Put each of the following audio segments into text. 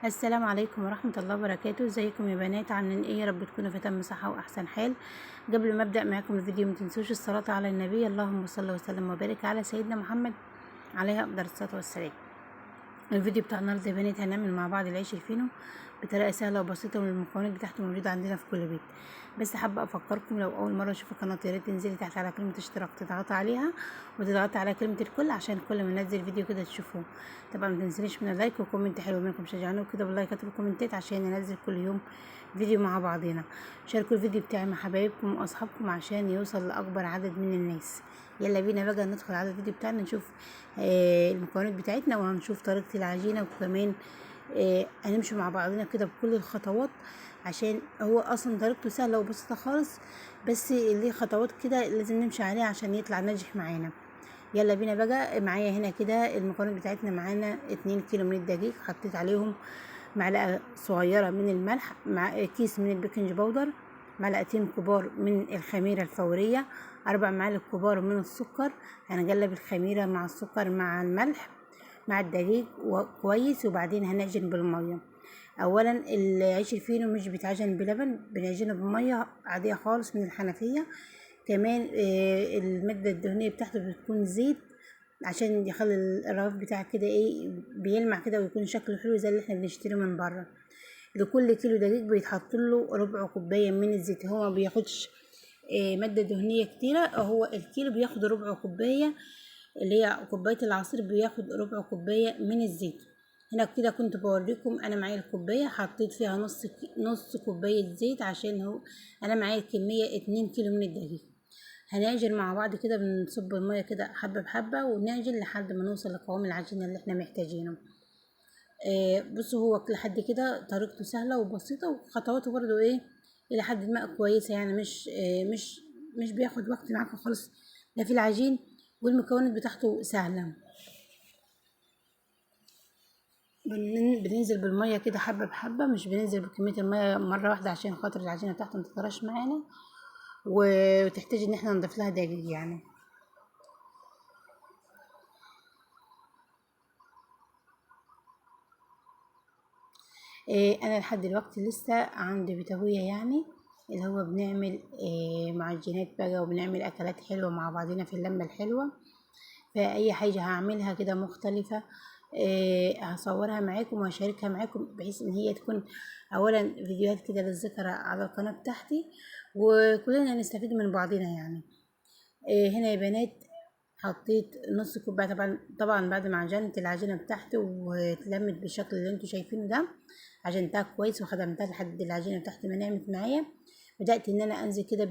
السلام عليكم ورحمة الله وبركاته. ازيكم يا بنات؟ عاملين ايه؟ يا رب تكونوا في تم صحة واحسن حال. قبل ما ابدأ معاكم الفيديو متنسوش الصلاة على النبي، اللهم صل وسلم وبارك على سيدنا محمد عليه افضل الصلاة والسلام. الفيديو بتاع النهارده يا بنات هنعمل مع بعض العيش الفينو بطريقه سهله وبسيطه، والمكونات بتاعته موجوده عندنا في كل بيت. بس حابه افكركم، لو اول مره تشوفوا القناه يا ريت تنزلي تحت على كلمه اشتراك تضغطي عليها وتضغطي على كلمه الكل عشان كل ما ننزل فيديو كده تشوفوه. طبعا ما تنسونيش من اللايك وكومنت حلو منكم، شجعوني كده باللايكات والكومنتات عشان ننزل كل يوم فيديو مع بعضنا. شاركوا الفيديو بتاعي مع حبايبكم واصحابكم عشان يوصل لاكبر عدد من الناس. يلا بينا بقى ندخل على الفيديو بتاعنا نشوف المكونات بتاعتنا، وهنشوف طريقة العجينة، وكمان هنمشي مع بعضنا كده بكل الخطوات عشان هو اصلا طريقته سهلة وبسيطة خالص، بس ليه خطوات كده لازم نمشي عليها عشان يطلع ناجح معانا. يلا بينا بقى. معايا هنا كده المكونات بتاعتنا، معانا 2 كيلو من الدقيق، حطيت عليهم معلقة صغيرة من الملح، مع كيس من البيكنج باودر، معلقتين كبار من الخميرة الفورية، 4 معالق كبار من السكر. هنقلب الخميرة مع السكر مع الملح مع الدقيق كويس، وبعدين هنعجن بالمية. اولا العيش الفينو مش بيتعجن بلبن، بنعجنه بمية عادية خالص من الحنفية. كمان المادة الدهنية بتاعته بتكون زيت عشان يخلي الرغيف بتاعك كده ايه بيلمع كده ويكون شكله حلو زي اللي احنا بنشتريه من بره. لكل كيلو دقيق بيتحط له ربع كوبايه من الزيت، هو ما بياخدش ماده دهنيه كتيره، هو الكيلو بياخد ربع كوبايه، اللي هي كوبايه العصير بياخد ربع كوبايه من الزيت. هنا كده كنت بوريكم انا معايا الكوبايه حطيت فيها نص كوبايه زيت، عشان هو انا معايا الكميه 2 كيلو من الدقيق. هنعجن مع بعض كده، بنصب الميه كده حبه بحبه ونعجن لحد ما نوصل لقوام العجينه اللي احنا محتاجينه. بصوا هو لحد كده طريقته سهله وبسيطه، وخطواته برضو ايه الى حد ما كويسه، يعني مش بياخد وقت معاكم خالص لا في العجين، والمكونات بتاعته سهله. بننزل بالميه كده حبه بحبه، مش بننزل بكميه الميه مره واحده عشان خاطر العجينه بتاعته ما تطرش معانا، وتحتاج ان احنا نضيف لها دقيق يعني. انا لحد دلوقتي لسه عندي بتهوية، يعني اللي هو بنعمل معجنات بقى، وبنعمل اكلات حلوة مع بعضنا في اللمة الحلوة. فاي حاجة هعملها كده مختلفة هصورها معاكم وهشاركها معاكم، بحيث ان هي تكون اولا فيديوهات كده للذكرى على القناة بتاعتي، وكلنا نستفيد من بعضنا يعني. هنا يا بنات حطيت نص كوبايه، طبعا بعد ما عجنت العجينه بتاعتي واتلمت بالشكل اللي انتوا شايفينه ده، عجنتها كويس وخدمتها لحد العجينه بتاعتي ما نعمت معايا. بدات ان انا انزل كده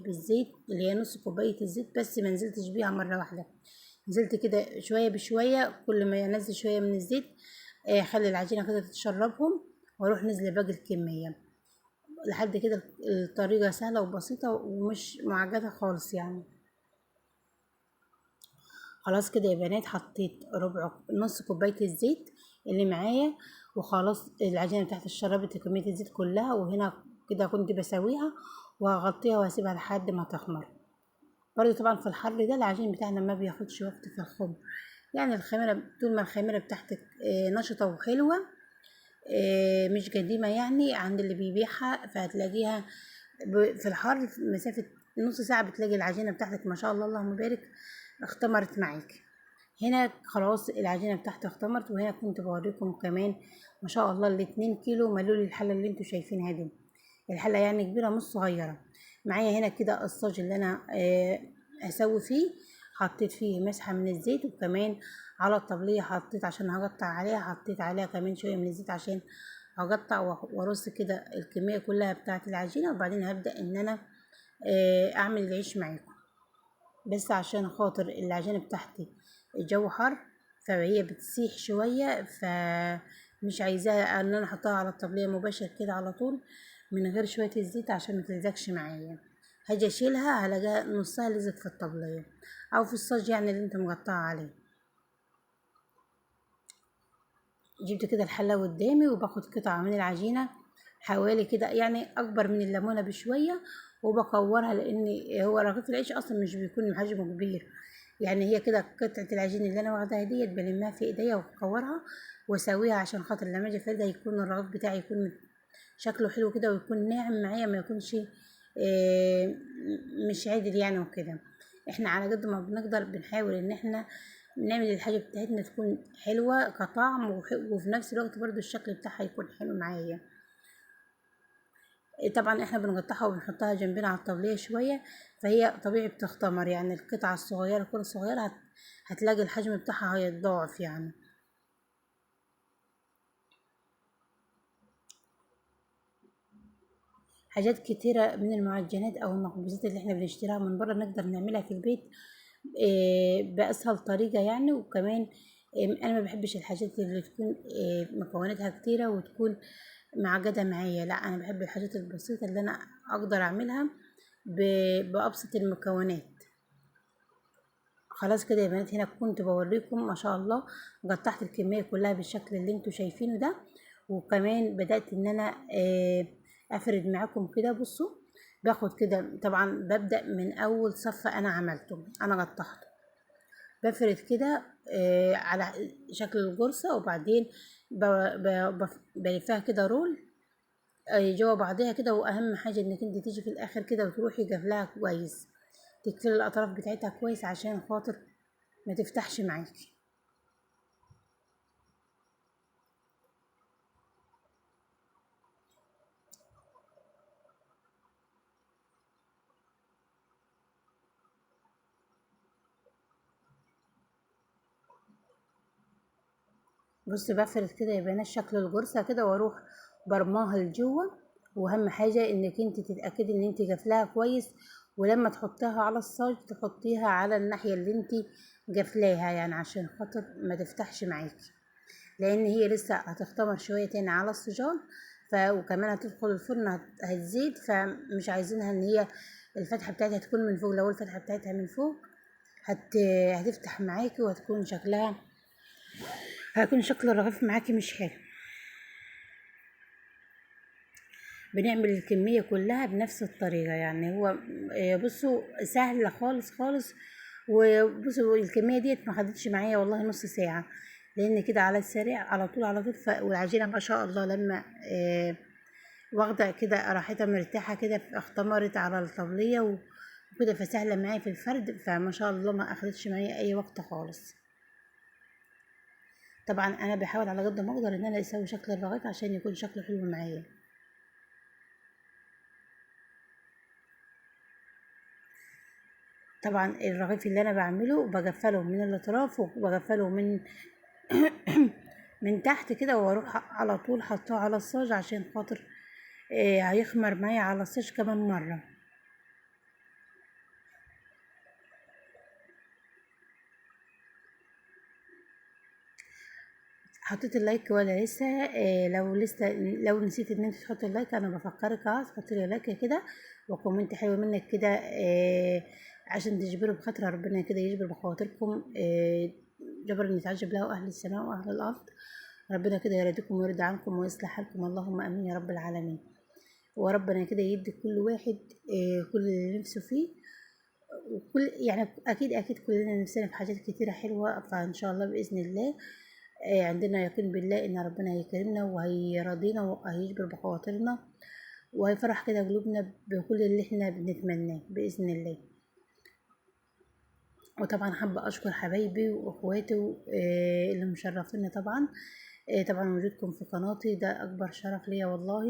بالزيت، اللي هي نص كوبايه الزيت، بس ما نزلتش بيها مره واحده، نزلت كده شويه بشويه، كل ما انزل شويه من الزيت اخلي العجينه كده تتشربهم، واروح نزله باقي الكميه. لحد كده الطريقه سهله وبسيطه ومش معقده خالص يعني. خلاص كده يا بنات حطيت نص كوبايه الزيت اللي معايا، وخلاص العجينه بتاعت شربت كميه الزيت كلها، وهنا كده كنت بسويها وهغطيها وهسيبها لحد ما تخمر. برضو طبعا في الحر ده العجين بتاعنا ما بياخدش وقت في الخمر، يعني الخميره طول ما الخميره بتاعتك نشطه وحلوه، مش قديمه يعني عند اللي بيبيعها، فهتلاقيها في الحر في مسافه نص ساعه بتلاقي العجينه بتاعتك ما شاء الله اللهم بارك اختمرت معاك. هنا خلاص العجينه بتاعتي اختمرت، وهنا كنت بوريكم كمان ما شاء الله ال2 كيلو ملوا لي الحله اللي انتوا شايفينها دي. الحله يعني كبيره مش صغيره. معايا هنا كده الصاج اللي انا اسوي فيه، حطيت فيه مسحه من الزيت، وكمان على الطبليه حطيت عشان هقطع عليها، حطيت عليها كمان شويه من الزيت عشان هقطع وارص كده الكميه كلها بتاعت العجينه، وبعدين هبدا ان انا اعمل العيش معاكم. بس عشان خاطر العجينة بتاعتي الجو حر، فهي بتسيح شوية، فمش عايزاها ان انا احطها على الطبلية مباشر كده على طول من غير شوية الزيت عشان متلزقش معايا. هاجي اشيلها هلاقيها نصها لزق في الطبلية او في الصاج يعني اللي انت مقطعه عليه. جبت كده الحلة قدامي وباخد قطعة من العجينة حوالي كده يعني اكبر من الليمونة بشوية، وبكورها لان هو رغيف العيش اصلا مش بيكون حجمه كبير، يعني هي كده قطعة العجين اللي انا واخداها ديت بلمها في ايديا واكورها واسويها، عشان خاطر لما اجي افردها يكون الرغيف بتاعي يكون شكله حلو كده، ويكون ناعم معايا، ما يكونش مش عادل يعني وكده. احنا على قد ما بنقدر بنحاول ان احنا نعمل الحاجة بتاعتنا تكون حلوة كطعم، وفي نفس الوقت برضو الشكل بتاعها يكون حلو معايا. طبعا احنا بنقطعها وبنحطها جنبنا على الطاولية شوية، فهي طبيعي بتختمر، يعني القطعة الصغيرة الكرة الصغيرة هتلاقي الحجم بتاعها هيتضاعف يعني. حاجات كتيرة من المعجنات أو المخبوزات اللي احنا بنشتريها من بره نقدر نعملها في البيت بأسهل طريقة يعني. وكمان أنا ما بحبش الحاجات اللي تكون مكوناتها كتيرة وتكون معقدة معايا، لا أنا بحب الحاجات البسيطة اللي أنا أقدر أعملها بأبسط المكونات. خلاص كده يا بنات، هنا كنت بوريكم ما شاء الله قطعت الكمية كلها بالشكل اللي انتوا شايفينه ده. وكمان بدأت ان انا افرد معاكم كده. بصوا باخد كده، طبعا ببدأ من اول صف انا عملته انا قطعته، بفرد كده على شكل القرصة، وبعدين بلفها كده رول جوا بعضها كده. واهم حاجة انك انت تيجي في الاخر كده وتروحي قافلاها كويس، تقفلي الاطراف بتاعتها كويس عشان خاطر ما تفتحش معاكي. بص بفرد كده يبقى لنا شكل الجرصة كده، واروح برماها لجوه. واهم حاجة انك انت تتأكدي ان انت قافلاها كويس، ولما تحطيها على الصاج تحطيها على الناحية اللي انت قافلاها، يعني عشان خاطر ما تفتحش معاكي، لان هي لسه هتختمر شوية تاني على الصجان. وكمان هتدخل الفرن هتزيد، فمش عايزينها ان هي الفتحة بتاعتها تكون من فوق. لو الفتحة بتاعتها من فوق هتفتح معاكي وهتكون شكلها، هيكون شكل الرغيف معاكي مش حلو. بنعمل الكمية كلها بنفس الطريقة، يعني هو بصوا سهلة خالص خالص. وبصوا الكمية ديت ما خدتش معايا والله نص ساعة، لان كده على السريع على طول على طول. والعجينة ما شاء الله لما واخدة كده راحتها مرتاحة كده اختمرت على الطاولية وكده، فسهلة معايا في الفرد، فما شاء الله ما اخدتش معايا اي وقت خالص. طبعا انا بحاول على قد ما اقدر ان انا اسوي شكل الرغيف عشان يكون شكله حلو معايا. طبعا الرغيف اللي انا بعمله بقفله من الاطراف وبقفله من من تحت كده، واروح على طول حطاه على الصاج عشان خاطر هيخمر معايا على الصاج كمان مره. حطيت اللايك ولا لسه؟ لو لسه، لو نسيت ان انت تحطي اللايك انا بفكرك تحطي لي لايك كده وكومنت حلو منك كده عشان تجبروا بخاطر ربنا كده يجبر بخواطركم جبر يتعجب له اهل السماء واهل الارض. ربنا كده يرضيكم ويرضى عنكم ويصلح حالكم، اللهم امين يا رب العالمين. وربنا كده يدي كل واحد كل اللي نفسه فيه. وكل يعني اكيد اكيد كلنا نفسنا في حاجات كتيره حلوه، فان شاء الله باذن الله عندنا يقين بالله ان ربنا هيكرمنا وهيرضينا وهيجبر بخواطرنا وهيفرح كده قلوبنا بكل اللي احنا بنتمناه باذن الله. وطبعا حابه اشكر حبايبي واخواتي اللي مشرفيني طبعا. طبعا وجودكم في قناتي ده اكبر شرف ليا والله.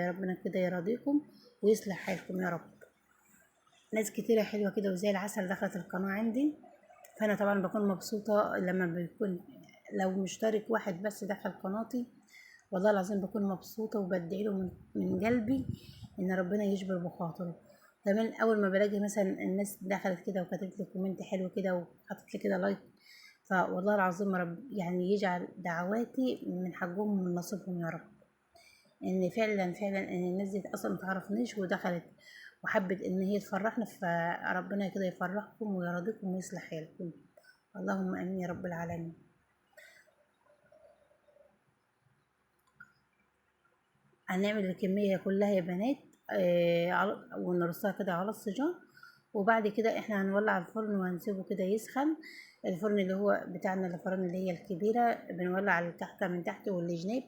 ربنا كده يرضيكم ويصلح حالكم يا رب. ناس كتيرة حلوة كده وزي العسل دخلت القناة عندي، فأنا طبعا بكون مبسوطة لما بيكون لو مشترك واحد بس دخل قناتي، والله العظيم بكون مبسوطة وبدعيله من قلبي إن ربنا يجبر بخاطره. كمان أول ما بلاقي مثلا الناس دخلت كده وكتبت لي كومنت حلو كده وحطت لي كده لايك، فوالله العظيم رب يعني يجعل دعواتي من حقهم ومن نصيبهم يا رب. ان فعلا فعلا ان الناس دي اصلا متعرفنيش ودخلت وحبت ان هي تفرحنا، فربنا كده يفرحكم ويرضيكم ويصلح حالكم، اللهم امين يا رب العالمين. هنعمل الكمية كلها يا بنات ونرصها كده على الصجان، وبعد كده احنا هنولع الفرن وهنسيبه كده يسخن. الفرن اللي هو بتاعنا الفرن اللي هي الكبيرة بنولع الكحكة من تحت والجناب،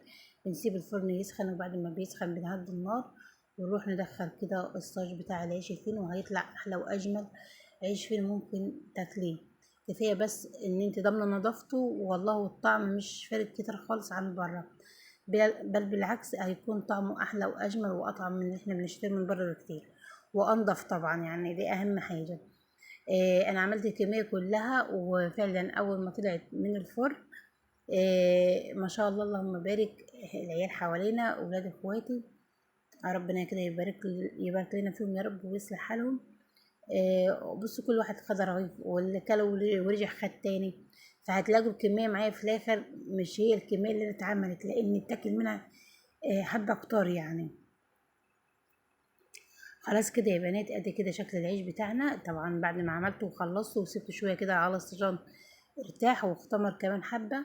بنسيب الفرن يسخن، وبعد ما بيسخن بنهدي النار ونروح ندخل كده الصاج بتاع العيش الفين، وهيطلع احلى واجمل عيش فين ممكن تاكليه. كفايه بس ان انت ضامنه نظافته، والله الطعم مش فارق كتير خالص عن بره، بل بالعكس هيكون طعمه احلى واجمل واطعم من اللي احنا بنشتري من بره بكتير، وانضف طبعا، يعني دي اهم حاجه. انا عملت الكميه كلها، وفعلا اول ما طلعت من الفرن ما شاء الله اللهم بارك، العيال حوالينا اولاد اخواتي ربنا كده يبارك لنا فيهم يا رب ويصلح حالهم. بصوا كل واحد خد رغيف، واللي كله ورجع خد تاني، فهتلاقوا الكمية معايا في الآخر مش هي الكمية اللي اتعملت، لأن اتاكل منها حبة كتار يعني. خلاص كده يا بنات، ادي كده شكل العيش بتاعنا. طبعا بعد ما عملته وخلصته وسبته شوية كده على الصاجان ارتاح واختمر كمان حبة.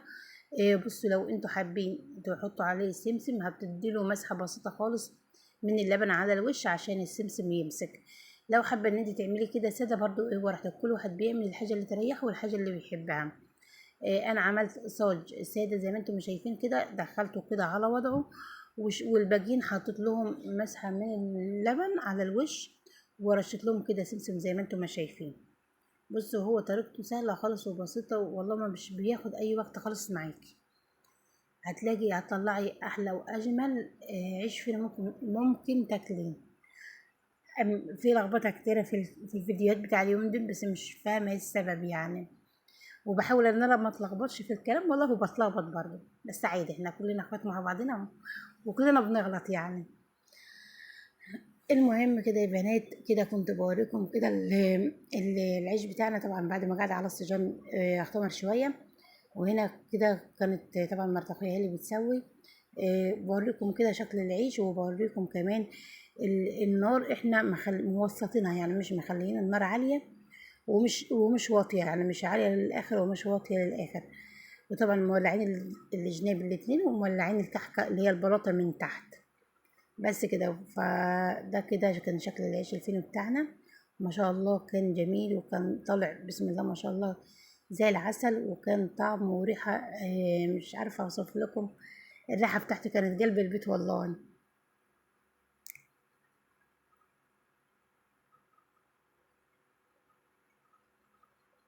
بصوا لو انتوا حابين تحطوا عليه السمسم هتديله مسحة بسيطة خالص من اللبن على الوش عشان السمسم يمسك. لو حابة ان انت تعملي كده سادة برضو براحتك، كل واحد بيعمل الحاجة اللي تريحه والحاجة اللي بيحبها. انا عملت صاج سادة زي ما انتم شايفين كده، دخلته كده على وضعه، والباقيين حطيت لهم مسحة من اللبن على الوش، ورشت لهم كده سمسم زي ما انتم شايفين. بصوا هو طريقته سهلة خالص وبسيطة، والله ما مش بياخد اي وقت خالص معاكي. هتطلعي احلى واجمل عيش فين ممكن تاكليه. في لخبطه كتيره في الفيديوهات بتاع اليوم دول، بس مش فاهمه ايه السبب يعني، وبحاول ان انا ما اتلخبطش في الكلام، والله بتلخبط برضه، بس عادي احنا كلنا اخوات مع بعضنا وكلنا بنغلط يعني. المهم كده يا بنات، كده كنت بوريكم كده العيش بتاعنا طبعا بعد ما قعد على السجان اختمر شويه. وهنا كده كانت طبعا مرت اخويا هي اللي بتسوي. بوريكم كده شكل العيش، وبوريكم كمان النار احنا موسطينها، يعني مش مخليين النار عاليه ومش واطيه، يعني مش عاليه للاخر ومش واطيه للاخر. وطبعا مولعين الجناب الاتنين، ومولعين الكحكه اللي هي البلاطه من تحت. بس كده، فده كده كان شكل العيش الفينو بتاعنا. ما شاء الله كان جميل، وكان طالع بسم الله ما شاء الله زي العسل، وكان طعم وريحة مش عارفة اوصف لكم. الريحة بتاعته كانت قلب البيت والله.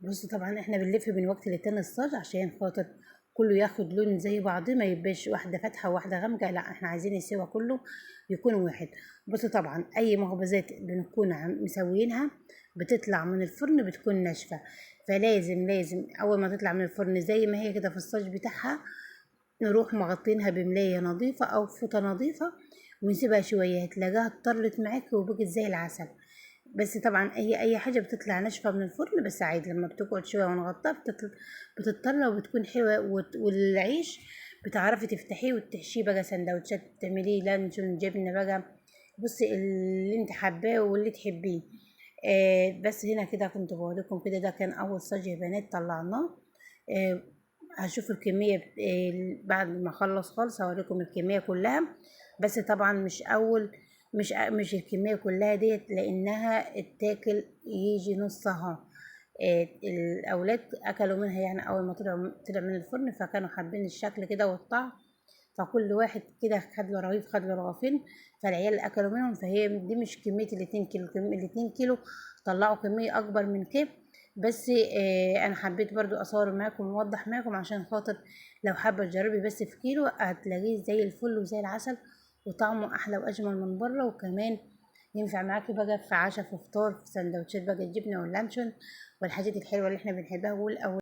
بص طبعا احنا بنلف من وقت للتاني الصاج عشان خاطر كله ياخد لون زي بعضه، ما يبقاش واحده فاتحه وواحده غامقه، لا احنا عايزين السوا كله يكون واحد. بص طبعا اي مخبوزات بنكون مسويينها بتطلع من الفرن بتكون ناشفه، فلازم اول ما تطلع من الفرن زي ما هي كده في الصاج بتاعها نروح مغطينها بملاية نظيفة أو فوطة نظيفة، ونسيبها شوية هتلاقيها اتطرت معاكي وبقت زي العسل. بس طبعا اي حاجه بتطلع ناشفه من الفرن، بس عادي لما بتقعد شويه ونغطيها بتطلع وبتكون حلوه، والعيش بتعرفي تفتحيه وتحشيه بقى سندوتشات، تعمليه لانشون جبنه بقى، بصي اللي انت حباه واللي تحبيه. بس هنا كده كنت بوريكم كده، ده كان اول صاج يا بنات طلعناه. آه هشوف الكميه بعد ما اخلص خالص هوريكم الكميه كلها. بس طبعا مش الكمية كلها ديت، لأنها اتاكل يجي نصها. الأولاد أكلوا منها يعني أول ما طلع من الفرن، فكانوا حابين الشكل كده والطعم، فكل واحد كده خد له رغيف خد له رغيفين، فالعيال أكلوا منهم. فهي دي مش كمية ال2 كيلو، ال2 كيلو طلعوا كمية أكبر من كده. بس أنا حبيت برضو أصور معاكم وأوضح معاكم عشان خاطر لو حابة تجربي بس في كيلو هتلاقيه زي الفل وزي العسل، وطعمه احلى واجمل من بره، وكمان ينفع معاكي بقى في عشاء في فطار في سندوتشات بقى الجبنه واللانشون والحاجات الحلوه اللي احنا بنحبها.